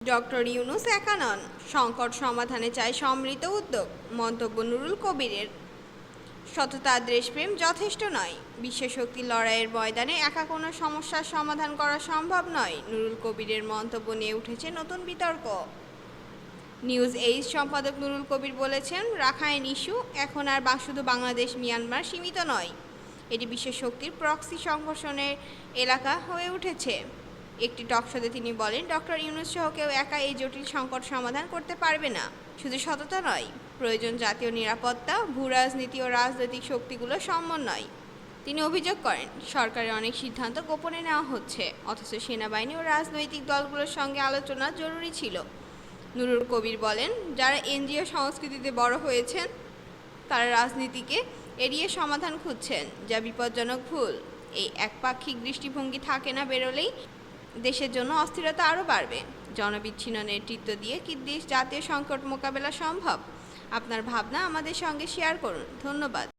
Doctor Yunus একা নন, সংকট সমাধানে চায় সম্মিলিত উদ্যোগ। মন্তব্য নুরুল কবিরের। সততা দেশপ্রেম যথেষ্ট নয়, বিশ্বশক্তির লড়াইয়ের ময়দানে একা কোনো সমস্যার সমাধান করা সম্ভব নয়। নুরুল কবিরের মন্তব্য নিয়ে উঠেছে নতুন বিতর্ক। নিউজ এইজ সম্পাদক নুরুল কবির বলেছেন, রাখাইন ইস্যু এখন আর শুধু বাংলাদেশ মিয়ানমার সীমিত নয়, এটি বিশ্বশক্তির প্রক্সি সংঘর্ষণের এলাকা হয়ে উঠেছে। একটি টকশোতে তিনি বলেন, ডক্টর ইউনূস সহ কেউ একা এই জটিল সংকট সমাধান করতে পারবে না। শুধু সততা নয়, প্রয়োজন জাতীয় নিরাপত্তা, ভূরাজনীতি ও রাজনৈতিক শক্তিগুলোর সমন্বয়। তিনি অভিযোগ করেন, সরকারের অনেক সিদ্ধান্ত গোপনে নেওয়া হচ্ছে, অথচ সেনাবাহিনী ও রাজনৈতিক দলগুলোর সঙ্গে আলোচনা জরুরি ছিল। নুরুল কবির বলেন, যারা এনজিও সংস্কৃতিতে বড় হয়েছেন তারা রাজনীতিকে এড়িয়ে সমাধান খুঁজছেন, যা বিপজ্জনক ভুল। এই একপাক্ষিক দৃষ্টিভঙ্গি থাকে না বেরোলেই দেশের জন্য অস্থিরতা আরও বাড়বে। জনবিচ্ছিন্ন নেতৃত্ব দিয়ে কি দেশ জাতীয় সংকট মোকাবেলা সম্ভব? আপনার ভাবনা আমাদের সঙ্গে শেয়ার করুন। ধন্যবাদ।